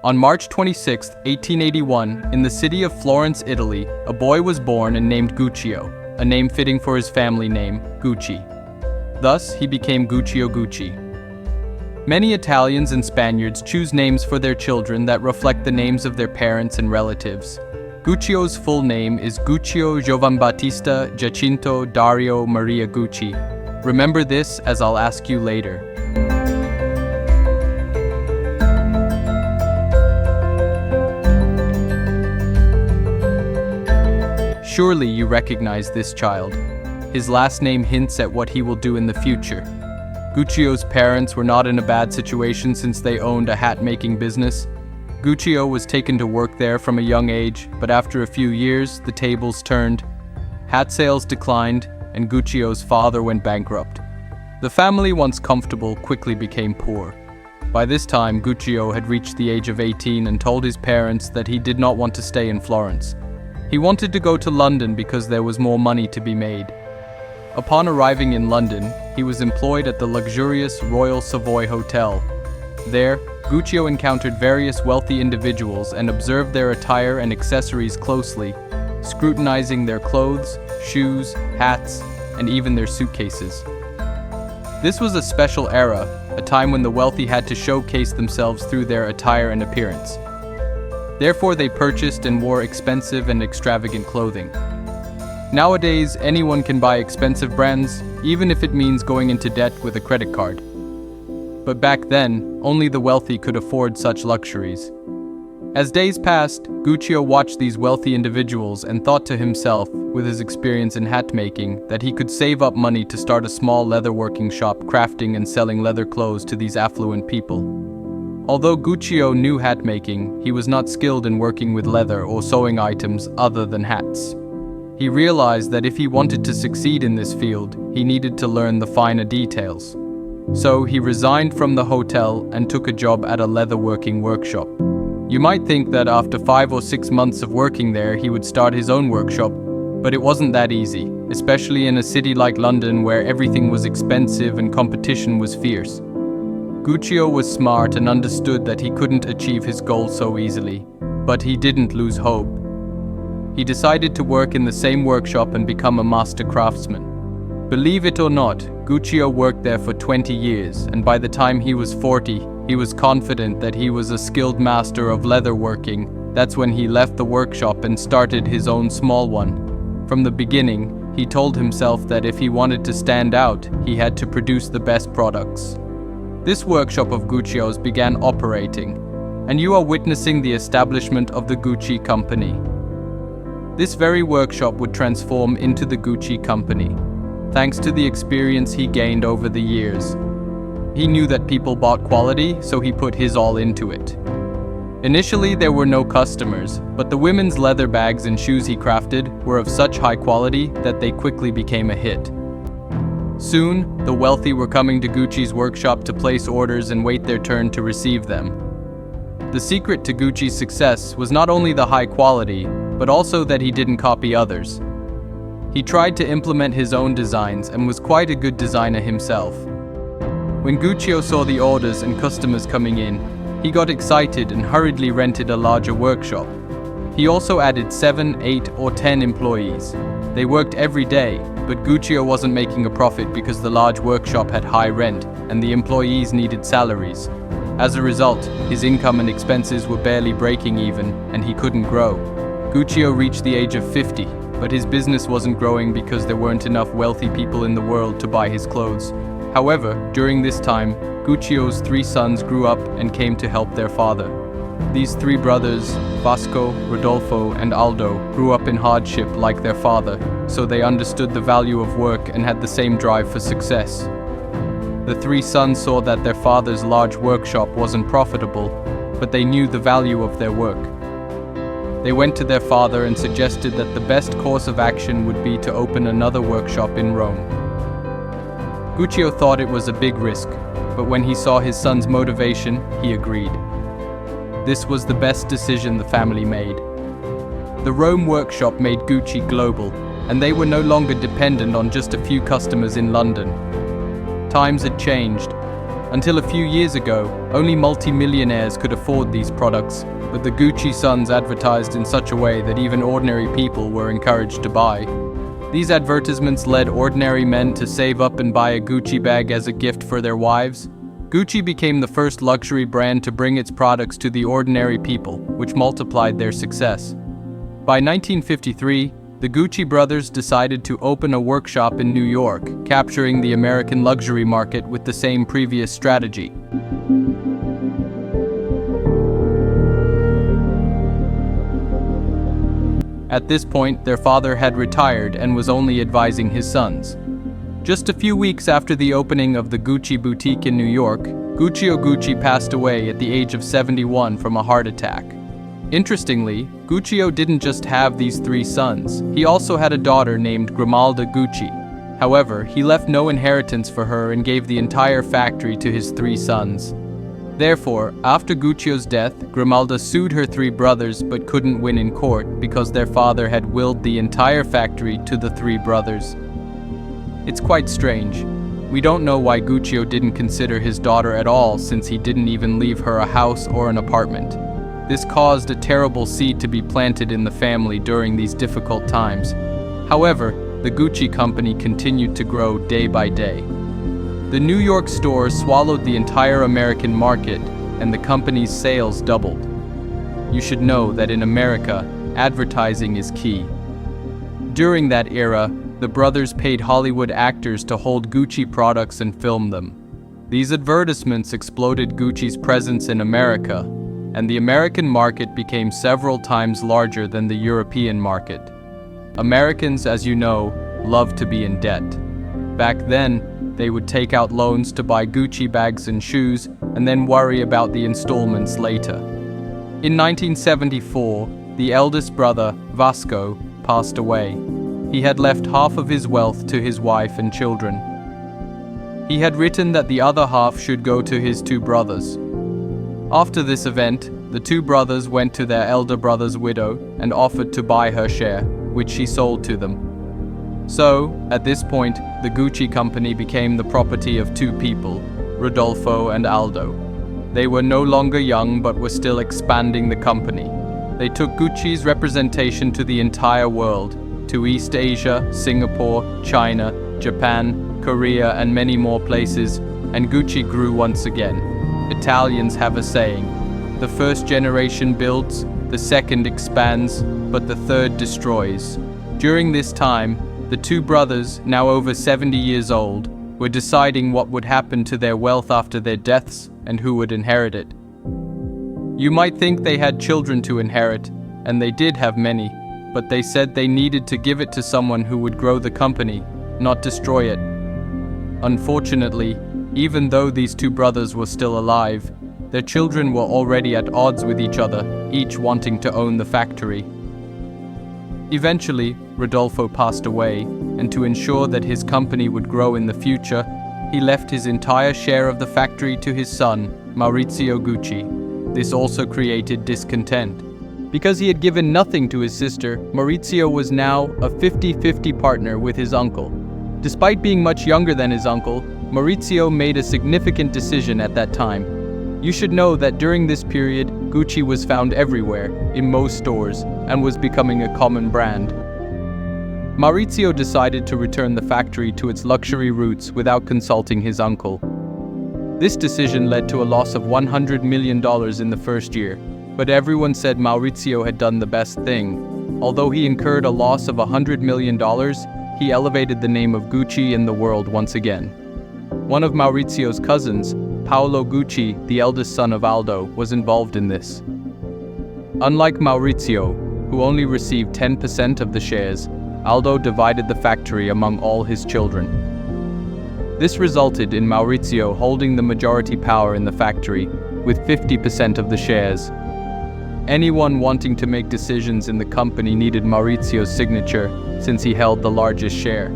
On March 26, 1881, in the city of Florence, Italy, a boy was born and named Guccio, a name fitting for his family name, Gucci. Thus, he became Guccio Gucci. Many Italians and Spaniards choose names for their children that reflect the names of their parents and relatives. Guccio's full name is Guccio Giovanbattista Giacinto Dario Maria Gucci. Remember this, as I'll ask you later. Surely you recognize this child. His last name hints at what he will do in the future. Guccio's parents were not in a bad situation since they owned a hat-making business. Guccio was taken to work there from a young age, but after a few years, the tables turned. Hat sales declined, and Guccio's father went bankrupt. The family, once comfortable, quickly became poor. By this time, Guccio had reached the age of 18 and told his parents that he did not want to stay in Florence. He wanted to go to London because there was more money to be made. Upon arriving in London, he was employed at the luxurious Royal Savoy Hotel. There, Guccio encountered various wealthy individuals and observed their attire and accessories closely, scrutinizing their clothes, shoes, hats, and even their suitcases. This was a special era, a time when the wealthy had to showcase themselves through their attire and appearance. Therefore, they purchased and wore expensive and extravagant clothing. Nowadays, anyone can buy expensive brands, even if it means going into debt with a credit card. But back then, only the wealthy could afford such luxuries. As days passed, Guccio watched these wealthy individuals and thought to himself, with his experience in hat making, that he could save up money to start a small leatherworking shop crafting and selling leather clothes to these affluent people. Although Guccio knew hat making, he was not skilled in working with leather or sewing items other than hats. He realized that if he wanted to succeed in this field, he needed to learn the finer details. So he resigned from the hotel and took a job at a leatherworking workshop. You might think that after 5 or 6 months of working there, he would start his own workshop, but it wasn't that easy, especially in a city like London where everything was expensive and competition was fierce. Guccio was smart and understood that he couldn't achieve his goal so easily, but he didn't lose hope. He decided to work in the same workshop and become a master craftsman. Believe it or not, Guccio worked there for 20 years, and by the time he was 40, he was confident that he was a skilled master of leatherworking. That's when he left the workshop and started his own small one. From the beginning, he told himself that if he wanted to stand out, he had to produce the best products. This workshop of Guccio's began operating, and you are witnessing the establishment of the Gucci Company. This very workshop would transform into the Gucci Company, thanks to the experience he gained over the years. He knew that people bought quality, so he put his all into it. Initially, there were no customers, but the women's leather bags and shoes he crafted were of such high quality that they quickly became a hit. Soon, the wealthy were coming to Gucci's workshop to place orders and wait their turn to receive them. The secret to Gucci's success was not only the high quality, but also that he didn't copy others. He tried to implement his own designs and was quite a good designer himself. When Guccio saw the orders and customers coming in, he got excited and hurriedly rented a larger workshop. He also added 7, 8, or 10 employees. They worked every day, but Guccio wasn't making a profit because the large workshop had high rent and the employees needed salaries. As a result, his income and expenses were barely breaking even, and he couldn't grow. Guccio reached the age of 50, but his business wasn't growing because there weren't enough wealthy people in the world to buy his clothes. However, during this time, Guccio's 3 sons grew up and came to help their father. These 3 brothers, Vasco, Rodolfo, and Aldo, grew up in hardship like their father, so they understood the value of work and had the same drive for success. The 3 sons saw that their father's large workshop wasn't profitable, but they knew the value of their work. They went to their father and suggested that the best course of action would be to open another workshop in Rome. Guccio thought it was a big risk, but when he saw his son's motivation, he agreed. This was the best decision the family made. The Rome workshop made Gucci global, and they were no longer dependent on just a few customers in London. Times had changed. Until a few years ago, only multimillionaires could afford these products, but the Gucci sons advertised in such a way that even ordinary people were encouraged to buy. These advertisements led ordinary men to save up and buy a Gucci bag as a gift for their wives. Gucci became the first luxury brand to bring its products to the ordinary people, which multiplied their success. By 1953, the Gucci brothers decided to open a workshop in New York, capturing the American luxury market with the same previous strategy. At this point, their father had retired and was only advising his sons. Just a few weeks after the opening of the Gucci boutique in New York, Guccio Gucci passed away at the age of 71 from a heart attack. Interestingly, Guccio didn't just have these 3 sons, he also had a daughter named Grimalda Gucci. However, he left no inheritance for her and gave the entire factory to his 3 sons. Therefore, after Guccio's death, Grimalda sued her 3 brothers but couldn't win in court because their father had willed the entire factory to the 3 brothers. It's quite strange. We don't know why Guccio didn't consider his daughter at all, since he didn't even leave her a house or an apartment. This caused a terrible seed to be planted in the family during these difficult times. However, the Gucci company continued to grow day by day. The New York store swallowed the entire American market, and the company's sales doubled. You should know that in America, advertising is key. During that era, the brothers paid Hollywood actors to hold Gucci products and film them. These advertisements exploded Gucci's presence in America, and the American market became several times larger than the European market. Americans, as you know, love to be in debt. Back then, they would take out loans to buy Gucci bags and shoes and then worry about the installments later. In 1974, the eldest brother, Vasco, passed away. He had left half of his wealth to his wife and children. He had written that the other half should go to his 2 brothers. After this event, the 2 brothers went to their elder brother's widow and offered to buy her share, which she sold to them. So, at this point, the Gucci company became the property of 2 people, Rodolfo and Aldo. They were no longer young but were still expanding the company. They took Gucci's representation to the entire world, to East Asia, Singapore, China, Japan, Korea, and many more places, and Gucci grew once again. Italians have a saying, the first generation builds, the second expands, but the third destroys. During this time, the 2 brothers, now over 70 years old, were deciding what would happen to their wealth after their deaths and who would inherit it. You might think they had children to inherit, and they did have many, but they said they needed to give it to someone who would grow the company, not destroy it. Unfortunately, even though these 2 brothers were still alive, their children were already at odds with each other, each wanting to own the factory. Eventually, Rodolfo passed away, and to ensure that his company would grow in the future, he left his entire share of the factory to his son, Maurizio Gucci. This also created discontent. Because he had given nothing to his sister, Maurizio was now a 50-50 partner with his uncle. Despite being much younger than his uncle, Maurizio made a significant decision at that time. You should know that during this period, Gucci was found everywhere, in most stores, and was becoming a common brand. Maurizio decided to return the factory to its luxury roots without consulting his uncle. This decision led to a loss of $100 million in the first year, but everyone said Maurizio had done the best thing. Although he incurred a loss of $100 million, he elevated the name of Gucci in the world once again. One of Maurizio's cousins, Paolo Gucci, the eldest son of Aldo, was involved in this. Unlike Maurizio, who only received 10% of the shares, Aldo divided the factory among all his children. This resulted in Maurizio holding the majority power in the factory, with 50% of the shares. Anyone wanting to make decisions in the company needed Maurizio's signature, since he held the largest share.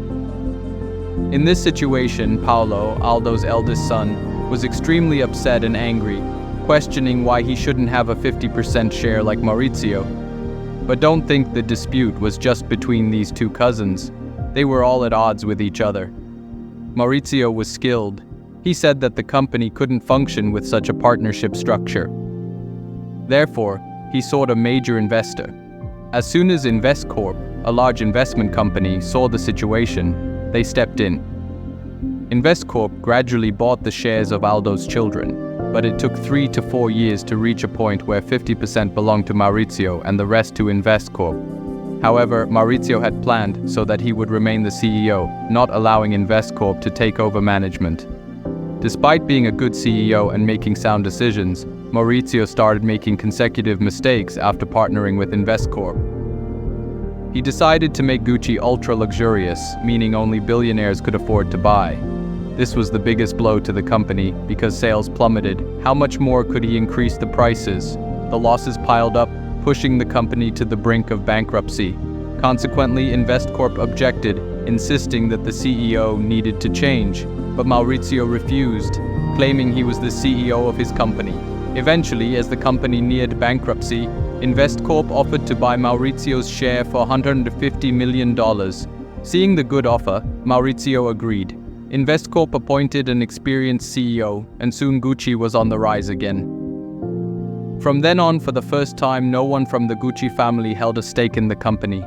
In this situation, Paolo, Aldo's eldest son, was extremely upset and angry, questioning why he shouldn't have a 50% share like Maurizio. But don't think the dispute was just between these 2 cousins. They were all at odds with each other. Maurizio was skilled. He said that the company couldn't function with such a partnership structure. Therefore, he sought a major investor. As soon as Investcorp, a large investment company, saw the situation, they stepped in. Investcorp gradually bought the shares of Aldo's children, but it took 3 to 4 years to reach a point where 50% belonged to Maurizio and the rest to Investcorp. However, Maurizio had planned so that he would remain the CEO, not allowing Investcorp to take over management. Despite being a good CEO and making sound decisions, Maurizio started making consecutive mistakes after partnering with Investcorp. He decided to make Gucci ultra-luxurious, meaning only billionaires could afford to buy. This was the biggest blow to the company because sales plummeted. How much more could he increase the prices? The losses piled up, pushing the company to the brink of bankruptcy. Consequently, Investcorp objected, insisting that the CEO needed to change, but Maurizio refused, claiming he was the CEO of his company. Eventually, as the company neared bankruptcy, Investcorp offered to buy Maurizio's share for $150 million. Seeing the good offer, Maurizio agreed. Investcorp appointed an experienced CEO, and soon Gucci was on the rise again. From then on, for the first time, no one from the Gucci family held a stake in the company.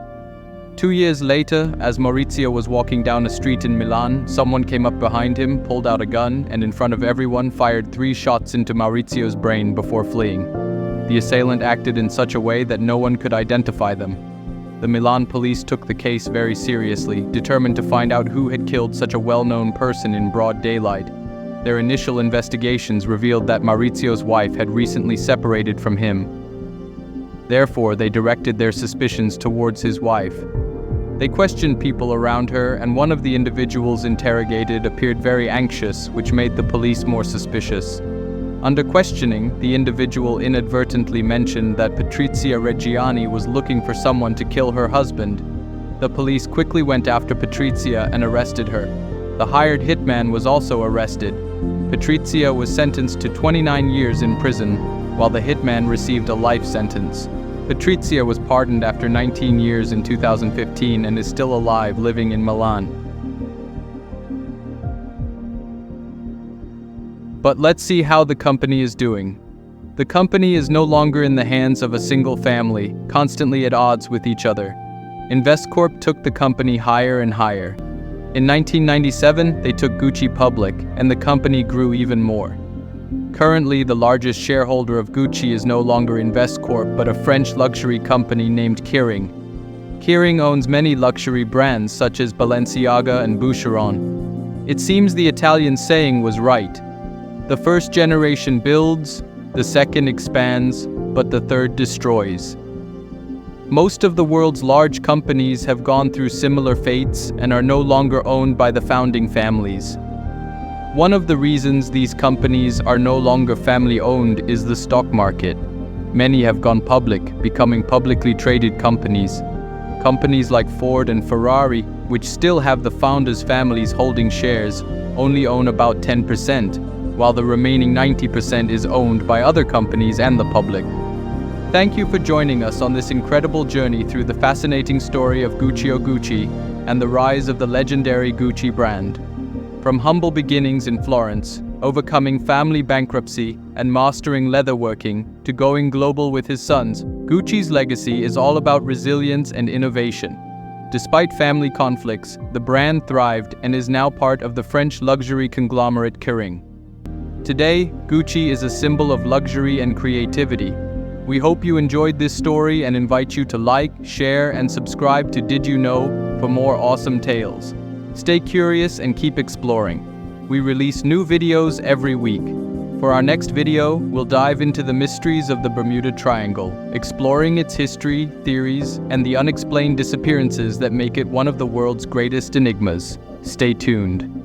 2 years later, as Maurizio was walking down a street in Milan, someone came up behind him, pulled out a gun, and in front of everyone fired 3 shots into Maurizio's brain before fleeing. The assailant acted in such a way that no one could identify them. The Milan police took the case very seriously, determined to find out who had killed such a well-known person in broad daylight. Their initial investigations revealed that Maurizio's wife had recently separated from him. Therefore, they directed their suspicions towards his wife. They questioned people around her, and one of the individuals interrogated appeared very anxious, which made the police more suspicious. Under questioning, the individual inadvertently mentioned that Patrizia Reggiani was looking for someone to kill her husband. The police quickly went after Patrizia and arrested her. The hired hitman was also arrested. Patrizia was sentenced to 29 years in prison, while the hitman received a life sentence. Patrizia was pardoned after 19 years in 2015 and is still alive, living in Milan. But let's see how the company is doing. The company is no longer in the hands of a single family, constantly at odds with each other. Investcorp took the company higher and higher. In 1997, they took Gucci public, and the company grew even more. Currently, the largest shareholder of Gucci is no longer Investcorp, but a French luxury company named Kering. Kering owns many luxury brands such as Balenciaga and Boucheron. It seems the Italian saying was right. The first generation builds, the second expands, but the third destroys. Most of the world's large companies have gone through similar fates and are no longer owned by the founding families. One of the reasons these companies are no longer family-owned is the stock market. Many have gone public, becoming publicly traded companies. Companies like Ford and Ferrari, which still have the founders' families holding shares, only own about 10%, while the remaining 90% is owned by other companies and the public. Thank you for joining us on this incredible journey through the fascinating story of Guccio Gucci and the rise of the legendary Gucci brand. From humble beginnings in Florence, overcoming family bankruptcy, and mastering leatherworking, to going global with his sons, Gucci's legacy is all about resilience and innovation. Despite family conflicts, the brand thrived and is now part of the French luxury conglomerate Kering. Today, Gucci is a symbol of luxury and creativity. We hope you enjoyed this story and invite you to like, share, and subscribe to Did You Know for more awesome tales. Stay curious and keep exploring. We release new videos every week. For our next video, we'll dive into the mysteries of the Bermuda Triangle, exploring its history, theories, and the unexplained disappearances that make it one of the world's greatest enigmas. Stay tuned.